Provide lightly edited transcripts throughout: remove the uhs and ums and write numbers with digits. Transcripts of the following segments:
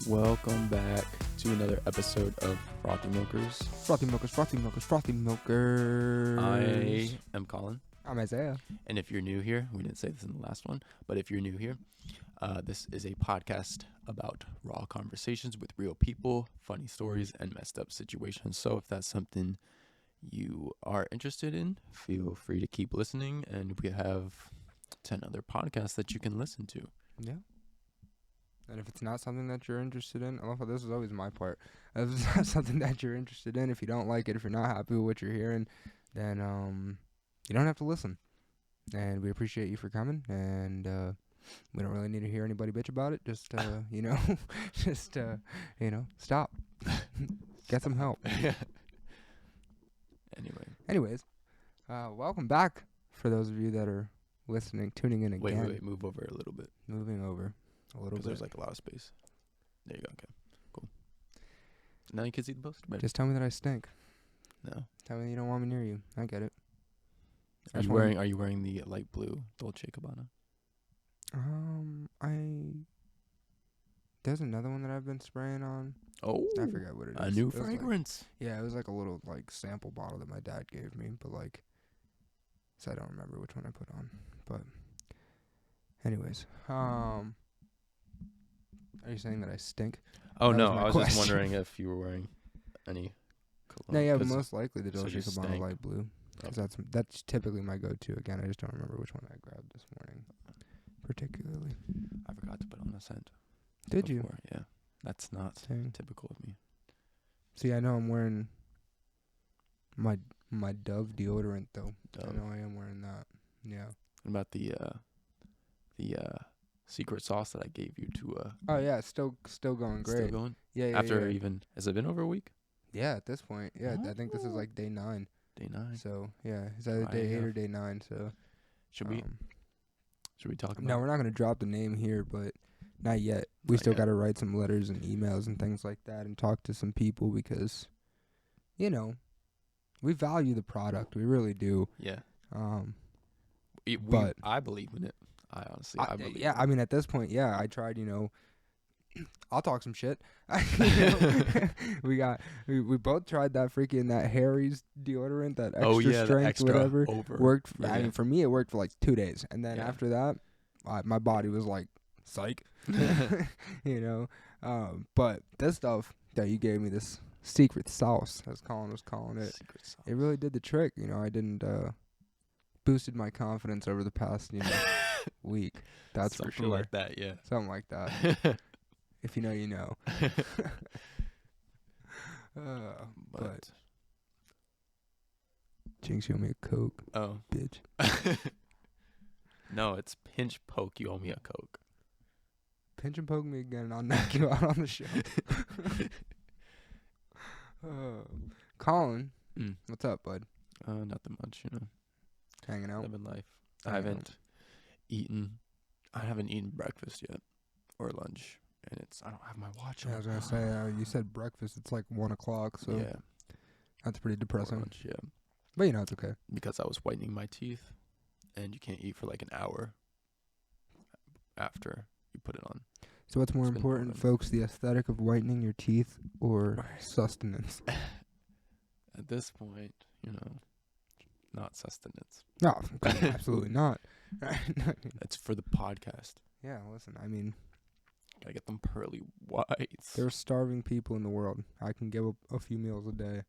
Welcome back to another episode of Frothy Milkers. Frothy Milkers, Frothy Milkers, Frothy Milkers. I am Colin. I'm Isaiah. And if you're new here, we didn't say this in the last one, but if you're new here, this is a podcast about raw conversations with real people, funny stories, and messed up situations. So if that's something you are interested in, feel free to keep listening, and we have 10 other podcasts that you can listen to. Yeah. And if it's not something that you're interested in, I love how this is always my part. If it's not something that you're interested in, if you don't like it, if you're not happy with what you're hearing, then you don't have to listen. And we appreciate you for coming. And we don't really need to hear anybody bitch about it. Just stop. Get some help. Anyways, welcome back for those of you that are listening, tuning in again. Wait, move over a little bit. Moving over a little bit. There's like a lot of space. There you go. Okay, cool. Now you can see the poster better. Just tell me that I stink. No. Tell me you don't want me near you. I get it. Are you wearing the light blue Dolce & Gabbana? There's another one that I've been spraying on. Oh, I forgot what it is. A new It was fragrance. it was like a little like sample bottle that my dad gave me, but like, so I don't remember which one I put on. But, anyways, are you saying that I stink? Oh That no, was my I was just question. wondering if you were wearing any cologne. No, yeah, 'cause most likely the so Dolce you Gabbana stink. light blue, because that's typically my go-to. Again, I just don't remember which one I grabbed this morning, particularly. I forgot to put on a scent. Did before. Yeah, that's not Dang. typical of me. See, I know I'm wearing my Dove deodorant though. I Dove. know I am wearing that. Yeah. What about the secret sauce that I gave you to? Oh yeah, it's still going great. Still going? Yeah. After even, has it been over a week? Yeah, at this point, yeah, I think this is like day 9. Day 9. So yeah, it's either Right, day 8 yeah. or day 9. So Should we talk about? No, we're not gonna drop the name here, but not yet. We Not still yet. got to write some letters and emails and things like that, and talk to some people because, we value the product. We really do. Yeah. But I believe in it. I honestly, I believe. Yeah, I mean, at this point, yeah, I tried. I'll talk some shit. We both tried that Harry's deodorant, that extra strength, extra whatever. over. Worked. Yeah. I mean, for me, it worked for like 2 days, and then Yeah. after that, my body was like, psych. But this stuff that you gave me, this secret sauce, as Colin was calling it, Secret sauce. it really did the trick. I didn't boosted my confidence over the past week. That's Something for sure. like that, yeah. Something like that. If you know, you know. But Jinx, you owe me a Coke, oh bitch. no, it's pinch poke. You owe me a Coke. Pinch and poke me again, and I'll knock you out on the show. Colin, what's up, bud? Nothing much, Hanging out. Living life. Hanging I haven't eaten breakfast yet or lunch, and I don't have my watch on. Yeah, I was gonna say, you said breakfast. It's like 1:00, so yeah, that's pretty or depressing. lunch, yeah. But it's okay. Because I was whitening my teeth, and you can't eat for like an hour after you put it on. So what's more It's been important, boring. folks, the aesthetic of whitening your teeth or sustenance? At this point, not sustenance. No, absolutely not. It's for the podcast. Yeah, listen, I mean, Gotta get them pearly whites. there's starving people in the world. I can give up a few meals a day.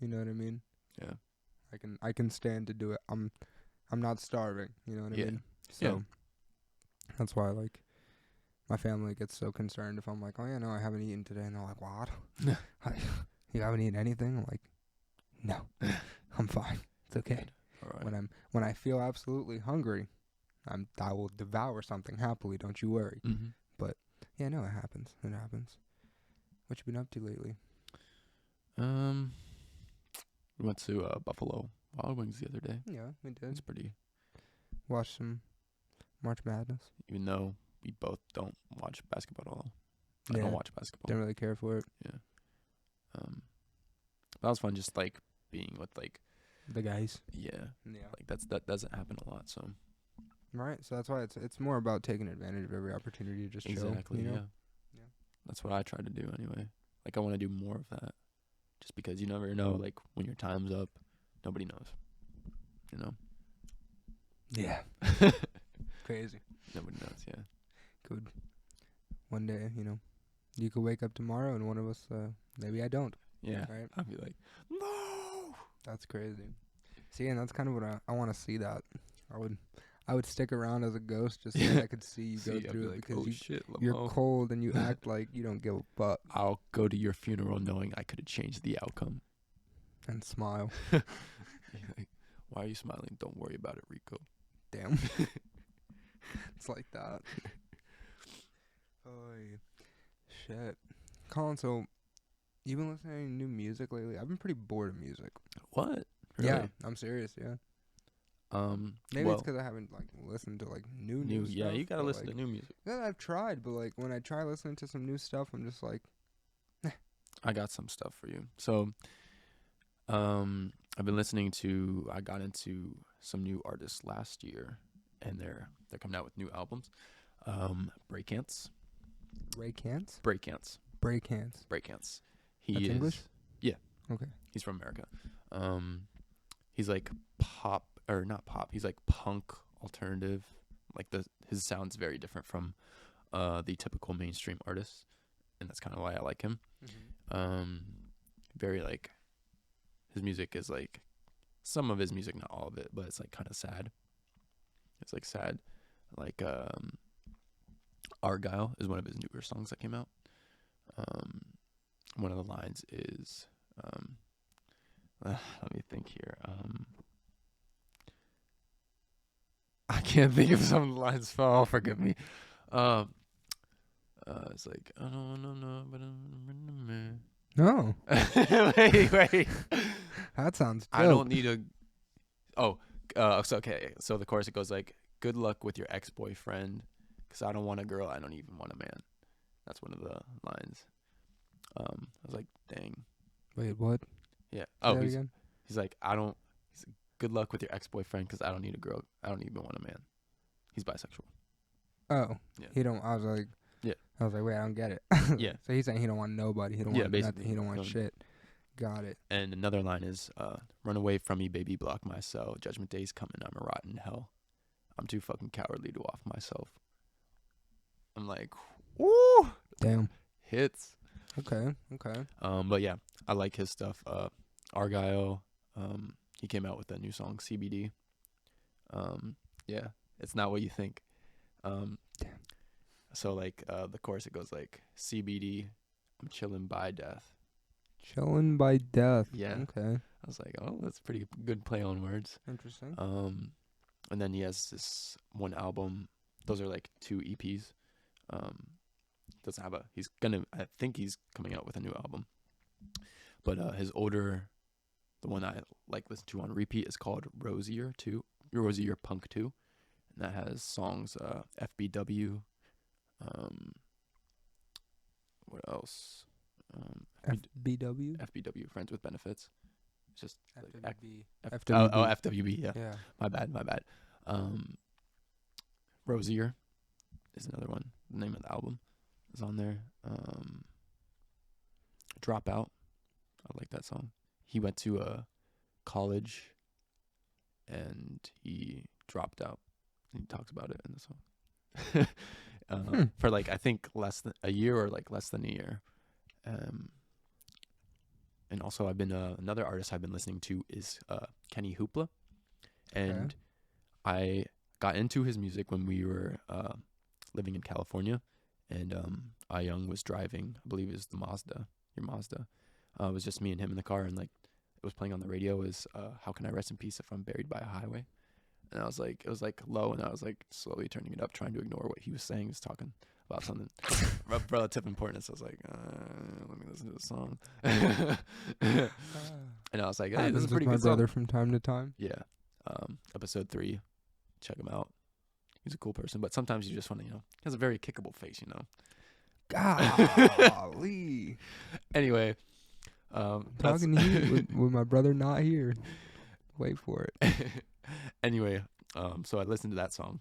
You know what I mean? Yeah. I can stand to do it. I'm not starving. You know what I Yeah. mean? So that's why my family gets so concerned if I'm like, oh yeah, no, I haven't eaten today, and they're like, what? You haven't eaten anything? I'm like, no, I'm fine. It's okay. Good. All right. When I feel absolutely hungry, I will devour something happily. Don't you worry. Mm-hmm. Yeah, no, it happens. It happens. What you been up to lately? We went to Buffalo Wild Wings the other day. Yeah, we did. It's pretty. Watch some March Madness. Even though we both don't watch basketball at all. I Yeah. don't watch basketball. Didn't really care for it. Yeah. That was fun. Just being with The guys. yeah. Yeah. That doesn't happen a lot. So Right. So that's why it's more about taking advantage of every opportunity to just chill. exactly. You know? Yeah. Yeah. That's what I try to do anyway. Like, I want to do more of that. Just because you never know, like, when your time's up, nobody knows. You know? Yeah. Crazy. Nobody knows, yeah. Could one day, you could wake up tomorrow and one of us, maybe I don't. Yeah. Right? I'll be like, no! That's crazy. See, and that's kind of what I want to see that. I would stick around as a ghost just so that I could see you go through it, like, because oh, shit, you're Lamo. cold and you act like you don't give a fuck I'll go to your funeral knowing I could have changed the outcome. and smile. Like, why are you smiling? Don't worry about it, Rico. Damn. It's like that. Oh, shit. Colin, so you've been listening to new music lately? I've been pretty bored of music. What? Yeah, Really? I'm serious, yeah. Maybe well, it's because I haven't, like, listened to, like, new yeah, stuff. you gotta but, listen like, to new music. yeah, I've tried, but, like, when I try listening to some new stuff, I'm just like, I got some stuff for you. So, I've been listening to. I got into some new artists last year, and they're coming out with new albums. Breakouts. Breakouts? Breakouts. Breakouts. Breakouts. That's English? Yeah. Okay. He's from America. He's like pop, or not pop. He's like punk alternative. Like his sound's very different from the typical mainstream artist, and that's kind of why I like him. Mm-hmm. Very like, his music is like, some of his music, not all of it, but it's like kind of sad. It's like sad. Like Argyle is one of his newer songs that came out. One of the lines is, let me think here. I can't think of some of the lines. Oh, forgive me. It's like, I don't know, but I'm No. wait. That sounds dope. I don't need a. Oh, so okay. So the chorus, it goes like, "Good luck with your ex-boyfriend, 'cause I don't want a girl, I don't even want a man." That's one of the lines. I was like, dang. Wait, what? Yeah. Say Oh, that he's again? like, good luck with your ex-boyfriend, 'cause I don't need a girl, I don't even want a man. He's bisexual. Oh. Yeah. He don't, I was like, Yeah. I was like, wait, I don't get it. Yeah. So he's saying he don't want nobody. He don't Yeah, want basically. nothing. He don't want Don't- shit. Got it. And another line is, "Run away from me, baby, block my cell. Judgment day's coming, I'm a rotten hell. I'm too fucking cowardly to off myself." I'm like, woo! Damn. Hits. Okay. But yeah, I like his stuff. Argyle, he came out with a new song, CBD. Yeah, it's not what you think. Damn. So like, the chorus, it goes like, "CBD, I'm chilling by death." Chilling by death. Yeah. Okay. I was like, oh, that's pretty good play on words. Interesting. And then he has this one album. Those are like 2 EPs. Doesn't have I think he's coming out with a new album. But his older, the one I like listen to on repeat, is called Rosier Punk 2. And that has songs, FBW. What else? FBW? FBW, Friends with Benefits. It's just like FWB. FWB, yeah. Yeah. My bad. Rosier is another one. The name of the album is on there. Dropout. I like that song. He went to a college and he dropped out. And he talks about it in the song. For like, I think less than a year, or like less than a year. And also I've been, another artist I've been listening to is Kenny Hoopla. And I got into his music when we were living in California, and Young was driving. I believe it was your Mazda. It was just me and him in the car, and like, it was playing on the radio is "How Can I Rest in Peace If I'm Buried by a Highway," and I was like, it was like low, and I was like slowly turning it up, trying to ignore what he was saying. He was talking about something of relative importance. I was like, let me listen to the song, and I was like, hey, this is a pretty my good brother song. from time to time. Yeah. Episode 3, check him out. He's a cool person, but sometimes you just want to, he has a very kickable face, Golly. Anyway, Talking to you with my brother not here. Wait for it. Anyway, so I listened to that song,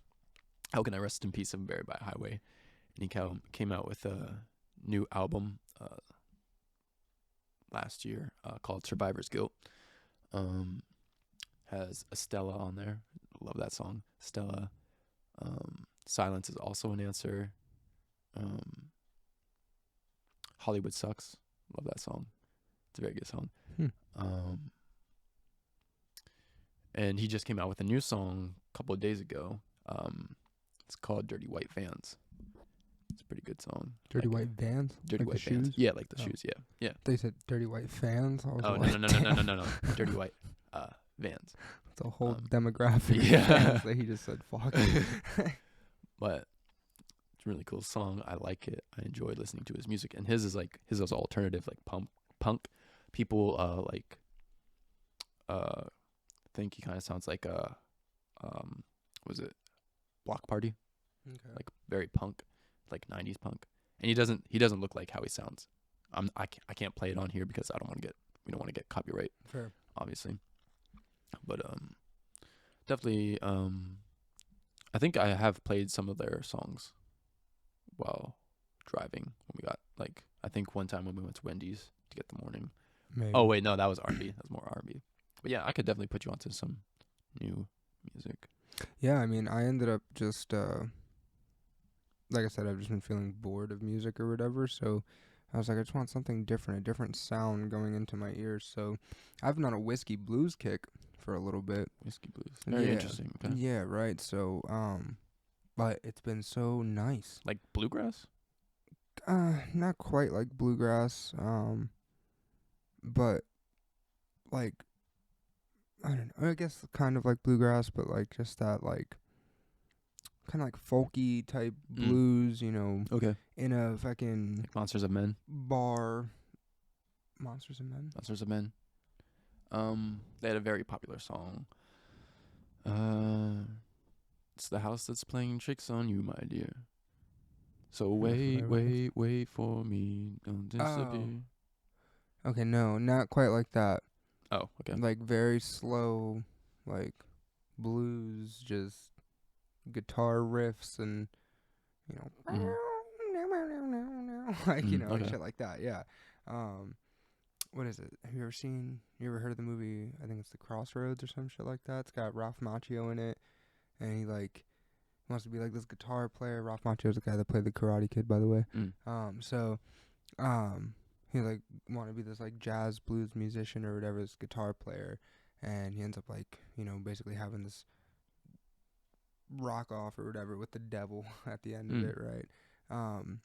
"How Can I Rest in Peace if I'm Buried by a Highway," and he came out with a new album last year called Survivor's Guilt. Has Estella on there. Love that song. Stella. Silence is also an answer. Hollywood Sucks. Love that song. It's a very good song. And he just came out with a new song a couple of days ago. It's called Dirty White Vans. It's a pretty good song. Dirty White Vans? Dirty like White the Vans. shoes? Yeah, like the shoes. Yeah. They said Dirty White Fans? I was Oh, like, no. Dirty White Vans. It's a whole demographic yeah. of fans that he just said, fuck. But it's a really cool song. I like it. I enjoy listening to his music. And his is alternative, like punk. People think he kind of sounds like was it Block Party? Okay. Like very punk, like 90s punk. And he doesn't look like how he sounds. I can't play it on here because we don't want to get copyright. Fair. Obviously. But definitely I think I have played some of their songs while driving when we got I think one time when we went to Wendy's to get the morning. Maybe. Oh wait, no, that was R&B. That was more R&B. But yeah, I could definitely put you onto some new music. Yeah, I mean, I ended up just, like I said, I've just been feeling bored of music or whatever, so I was like, I just want something different, a different sound going into my ears, so I've been on a whiskey blues kick for a little bit. Whiskey blues. Very interesting. Okay. Yeah, right, so, but it's been so nice. Like bluegrass? Not quite like bluegrass, but, like, I don't know, I guess kind of like bluegrass, but like just that like kind of like folky type blues, you know. Okay. In a fucking Like Monsters of Men. Bar. Monsters of Men. Monsters of Men. They had a very popular song. It's the house that's playing tricks on you, my dear. So wait for me, don't disappear. Okay, no, not quite like that. Oh, okay. Like very slow, like blues, just guitar riffs and like okay. shit like that. Yeah. What is it? Have you ever heard of the movie? I think it's The Crossroads or some shit like that. It's got Ralph Macchio in it, and he like wants to be like this guitar player. Ralph Macchio's the guy that played the Karate Kid, by the way. He like want to be this like jazz blues musician or whatever, this guitar player, and he ends up like basically having this rock off or whatever with the devil at the end of it, right? Kind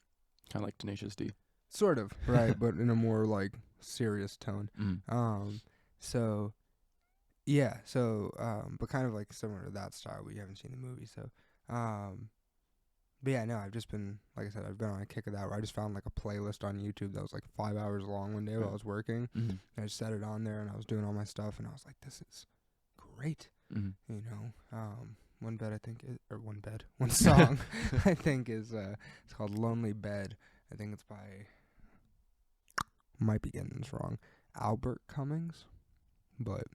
of like Tenacious D. Sort of, right, but in a more like serious tone. But kind of like similar to that style, but you haven't seen the movie, so but yeah, no, I've just been, like I said, I've been on a kick of that where I just found like a playlist on YouTube that was like 5 hours long one day while I was working. And I just set it on there and I was doing all my stuff and I was like, this is great. One song I think is, it's called Lonely Bed. I think it's by, might be getting this wrong, Albert Cummings. But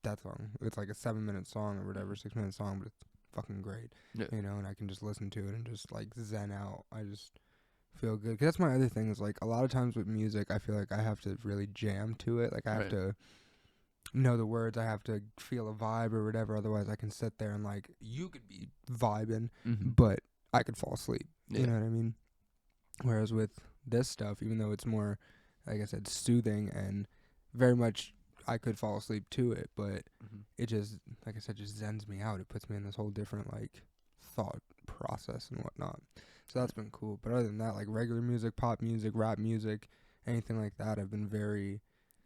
that song, it's like a 7-minute song or whatever, 6-minute song, but it's fucking great, and I can just listen to it and just like zen out. I just feel good. 'Cause that's my other thing is like a lot of times with music, I feel like I have to really jam to it. Like I have to know the words. I have to feel a vibe or whatever. Otherwise, I can sit there and like you could be vibing, but I could fall asleep. You know what I mean? Whereas with this stuff, even though it's more, like I said, soothing and very much I could fall asleep to it, but it just, like I said, just zens me out. It puts me in this whole different, like, thought process and whatnot. So that's been cool. But other than that, like, regular music, pop music, rap music, anything like that, I've been very...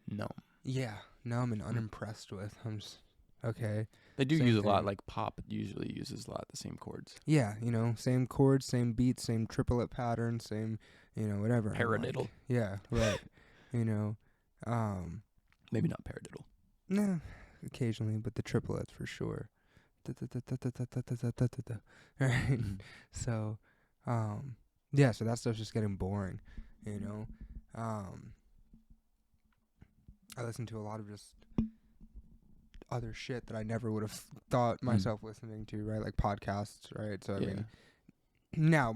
numb. Yeah, numb and unimpressed with. I'm just, okay. They do use a lot, like, pop usually uses a lot of the same chords. Yeah, same chords, same beats, same triplet pattern, same, whatever. Paradiddle. Like, yeah, right. Maybe not paradiddle. No, occasionally, but the triplets for sure. Right. So, yeah, so that stuff's just getting boring, I listen to a lot of just other shit that I never would have thought myself listening to, right? Like podcasts, right? So, I mean, now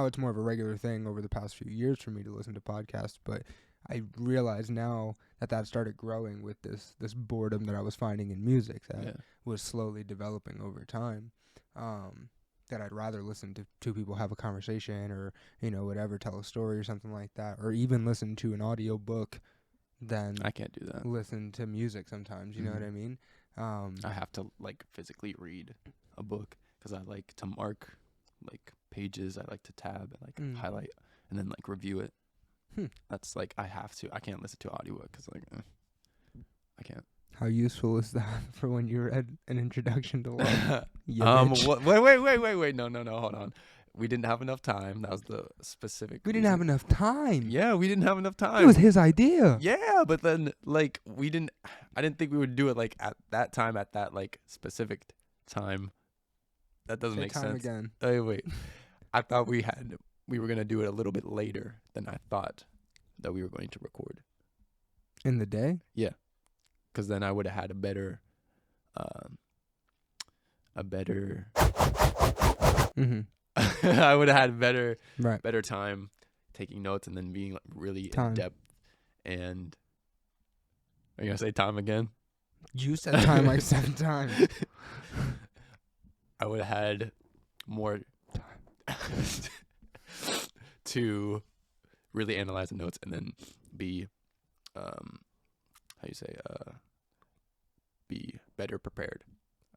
it's more of a regular thing over the past few years for me to listen to podcasts, but I realize now that started growing with this boredom that I was finding in music that was slowly developing over time. That I'd rather listen to two people have a conversation or, whatever, tell a story or something like that, or even listen to an audio book than I can't do that. listen to music sometimes, you know what I mean? I have to like physically read a book because I like to mark like pages. I like to tab and like highlight and then like review it. That's like I have to. I can't listen to audiobook because like I can't. How useful is that for when you read an introduction to love? Wait. No. Hold on. We didn't have enough time. That was the specific. We didn't have enough time. Yeah, we didn't have enough time. It was his idea. Yeah, but then like we didn't. I didn't think we would do it like at that time at that like specific time. That doesn't make sense. Again. Wait. I thought we were gonna do it a little bit later than I thought that we were going to record. In the day? Yeah. Because then I would have had a better I would have had better time taking notes and then being like really in depth. And are you gonna say time again? You said time like 7 times. I would have had more time to really analyze the notes and then be be better prepared,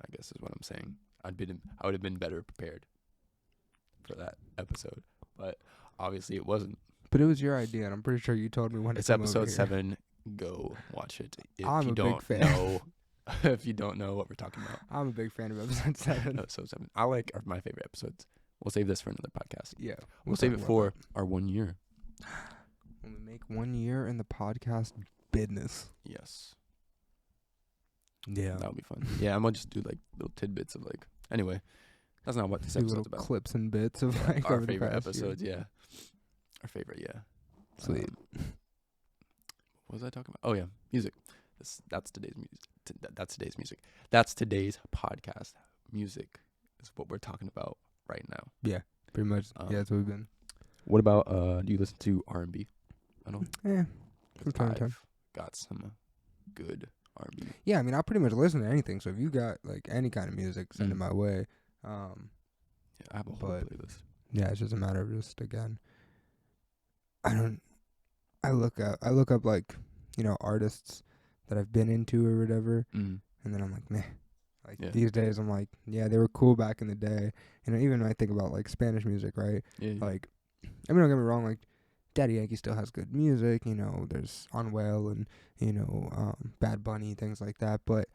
I guess is what I'm saying. I would have been better prepared for that episode, but obviously it wasn't. But it was your idea, and I'm pretty sure you told me when it's episode 7. Go watch it I'm a big fan. If you don't know what we're talking about. I'm a big fan of episode 7. Episode 7. I like my favorite episodes. We'll save this for another podcast. Yeah, we'll save it for our 1 year. When we make 1 year in the podcast business. Yes. Yeah, that would be fun. Yeah, I'm gonna just do like little tidbits of like. Anyway, that's not what this episode's about. Clips and bits of like our favorite episodes. Year. Yeah, our favorite. Yeah. Sweet. What was I talking about? Oh yeah, music. That's today's music. That's today's music. That's today's podcast. Music is what we're talking about right now. Yeah, pretty much. Yeah, that's what we've been. What about do you listen to R&B? I don't. Yeah, from time to time. Got some good R&B. Yeah, I mean, I pretty much listen to anything. So if you got like any kind of music, send it my way. Yeah, I have a whole playlist. Yeah, it's just a matter of just again. I look up like artists that I've been into or whatever, and then I'm like, meh. Like these days, I'm like, yeah, they were cool back in the day. And even when I think about like Spanish music, right? Yeah. Like, I mean, don't get me wrong, like Daddy Yankee still has good music. There's Unwell and Bad Bunny, things like that. But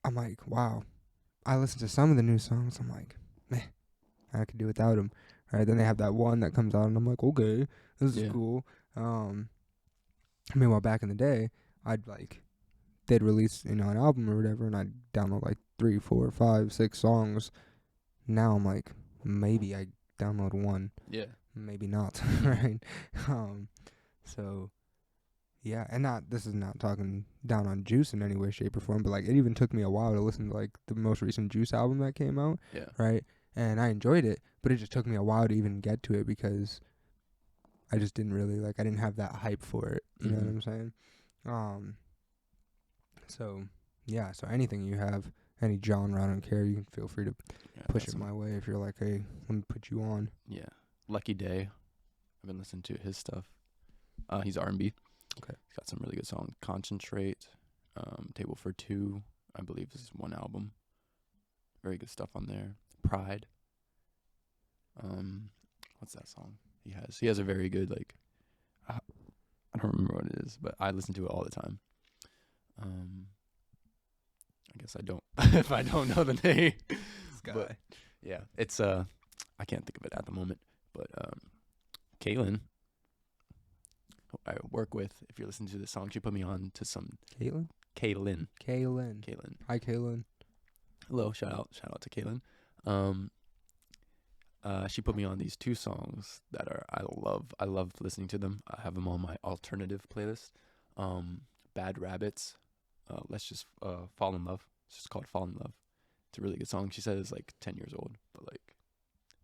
I'm like, wow. I listen to some of the new songs. I'm like, meh, I could do without them. Right? Then they have that one that comes out, and I'm like, okay, this is cool. Meanwhile, back in the day, they'd release, an album or whatever, and I'd download like 3, 4, 5, 6 songs. Now I'm like, maybe I download one. Yeah. Maybe not, right? So, yeah, and this is not talking down on Juice in any way, shape, or form, but like it even took me a while to listen to like the most recent Juice album that came out. Yeah. Right? And I enjoyed it, but it just took me a while to even get to it because I just didn't really I didn't have that hype for it. You know what I'm saying? So yeah, so anything you have, any genre, I don't care. You can feel free to push it my way if you're like, hey, let me put you on. Yeah, Lucky Day. I've been listening to his stuff. He's R&B. Okay, he's got some really good songs. Concentrate, Table for Two, I believe this is one album. Very good stuff on there. Pride. What's that song? He has a very good I don't remember what it is, but I listen to it all the time. I guess I don't if I don't know the name. But yeah, it's I can't think of it at the moment. But Kaylin, who I work with, if you're listening to this song, she put me on to some Kaylin. Hi, Kaylin. Hello, shout out to Kaylin. She put me on these 2 songs that I love listening to them. I have them on my alternative playlist. Bad Rabbits. Let's just Fall in Love. It's just called Fall in Love. It's a really good song. She said it's like 10 years old, but like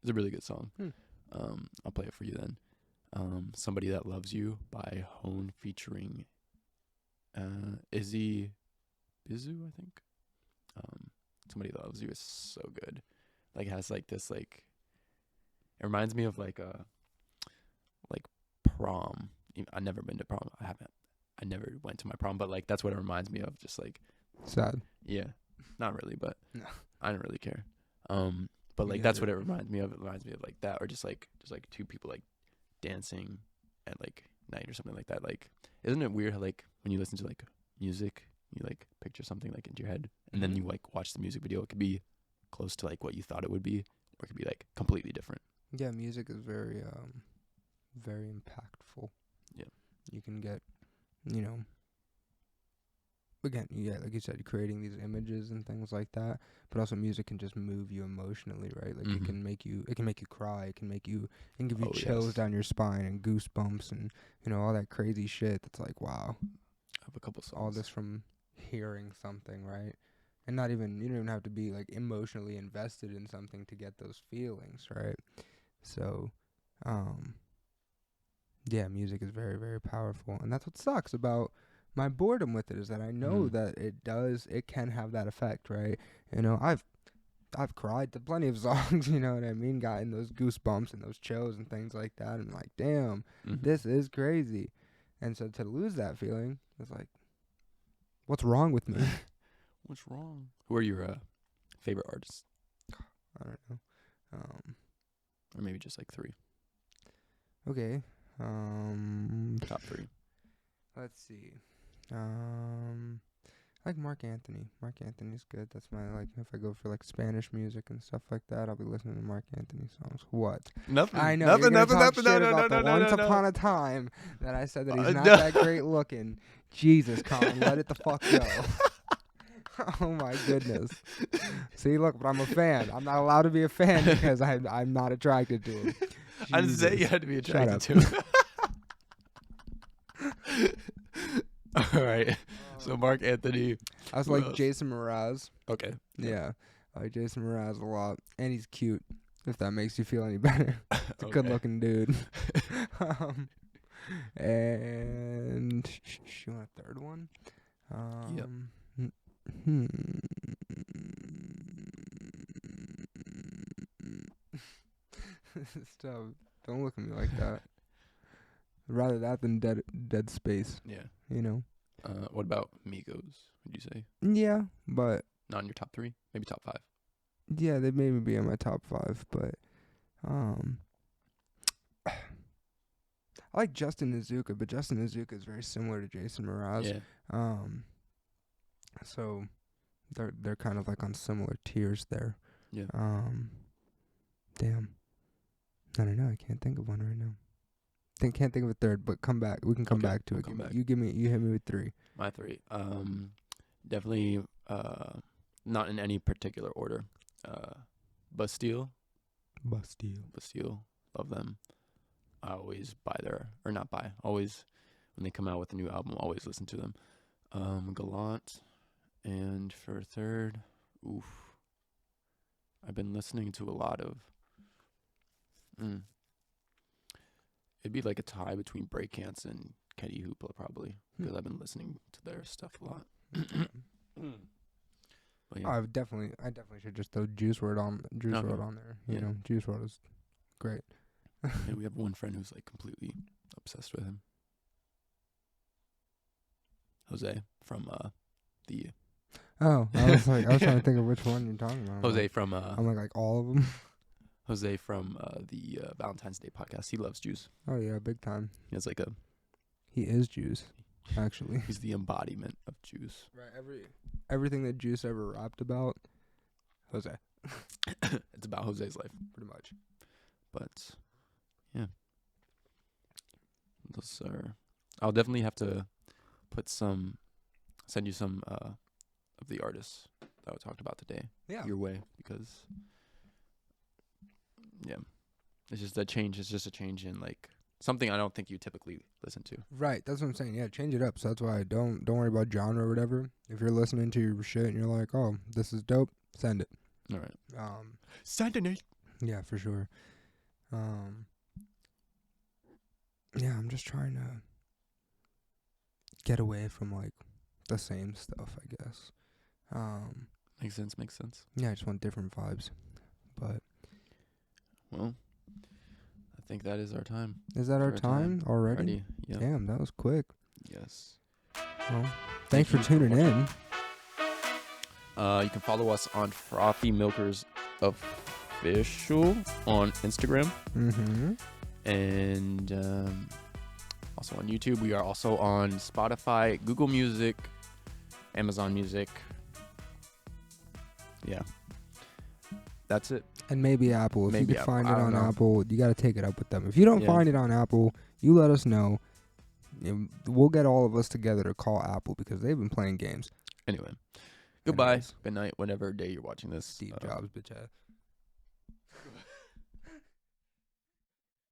It's a really good song. Hmm. I'll play it for you then. Somebody That Loves You by Hone featuring Izzy Bizu, I think. Somebody That Loves You is so good. Like, it has like this like, it reminds me of like prom. I've never been to prom. I never went to my prom, but like that's what it reminds me of. Just like, Sad. yeah, not really, but No. I don't really care. But like Yeah, that's what it reminds me of. It reminds me of like that, or just like two people like dancing at like night or something like that. Like, isn't it weird how like when you listen to like music, you like picture something like into your head, and then you like watch the music video. It could be close to like what you thought it would be, or it could be like completely different. Yeah, music is very very impactful. Yeah. You can get, you know, again, yeah, like you said, you're creating these images and things like that, but also music can just move you emotionally, right? Like it can make you cry, it can give you chills down your spine and goosebumps and, you know, all that crazy shit that's like, wow. I have a couple songs. All this from hearing something, right? And you don't even have to be like emotionally invested in something to get those feelings, right? So, yeah, music is very, very powerful. And that's what sucks about my boredom with it, is that I know that it can have that effect, right? You know, I've cried to plenty of songs, you know what I mean? Gotten those goosebumps and those chills and things like that. And like, damn, this is crazy. And so to lose that feeling, it's like, what's wrong with me? What's wrong? Who are your favorite artists? I don't know. Or maybe just like 3. Okay. Top 3. Let's see. I like Mark Anthony. Mark Anthony's good. That's my, like, if I go for like Spanish music and stuff like that, I'll be listening to Mark Anthony songs. What? Nothing. I know. Nothing. You're gonna talk Nothing. shit No. about the Once Upon a Time that I said that he's not that great looking. Jesus, Colin, let it the fuck go. Oh my goodness. See, look, but I'm a fan. I'm not allowed to be a fan because I'm not attracted to him. I didn't say you had to be attracted to him. All right. So Mark Anthony. I was like Jason Mraz. Okay. Yeah. I like Jason Mraz a lot. And he's cute, if that makes you feel any better. He's a good looking dude. And you want a third one? Yep. Stop. Don't look at me like that. Rather that than Dead Space. Yeah. You know? What about Migos, would you say? Yeah, but... Not in your top 3? Maybe top 5? Yeah, they maybe be in my top 5, but... I like Justin Azuka, but Justin Azuka is very similar to Jason Mraz. Yeah. So they're kind of like on similar tiers there. Yeah. Damn. I don't know. I can't think of one right now. Can't think of a third, but come back. We can come back to it. You hit me with 3. My 3. Definitely not in any particular order. Bastille. Love them. I always always when they come out with a new album, always listen to them. Gallant. And for a third, I've been listening to a lot of it'd be like a tie between Breakouts and Kenny Hoopla probably, because I've been listening to their stuff a lot. But yeah. I definitely should just throw Juice WRLD on there. You know, Juice WRLD is great. And we have one friend who's like completely obsessed with him. Jose from the. Oh, I was trying to think of which one you're talking about. Jose from I'm like all of them. Jose from the Valentine's Day podcast. He loves Juice. Oh yeah, big time. He has like He is Juice, actually. He's the embodiment of Juice. Right. Everything that Juice ever rapped about, Jose. It's about Jose's life, pretty much. But yeah, those are. I'll definitely have to send you some of the artists that we talked about today. Yeah. Your way, because yeah, it's just a change. It's just a change in like something I don't think you typically listen to. Right, that's what I'm saying. Yeah, change it up. So that's why don't worry about genre or whatever. If you're listening to your shit and you're like, oh, this is dope, send it. All right. Send it. Yeah, for sure. Yeah, I'm just trying to get away from like the same stuff, I guess. Makes sense. Yeah, I just want different vibes. But Well, I think that is our time. is that our time already? Yeah. Damn, that was quick. Yes. Well, thanks for you tuning in. You can follow us on Frothy Milkers Official on Instagram. Mm-hmm. And also on YouTube. We are also on Spotify, Google Music, Amazon Music. Yeah. That's it. And maybe Apple. If Maybe you can Apple. find I it don't on know. Apple, you got to take it up with them. If you don't Yeah. find it on Apple, you let us know. And we'll get all of us together to call Apple because they've been playing games. Anyway. Goodbye. Anyways. Good night. Whatever day you're watching this. Steve Jobs, bitch ass.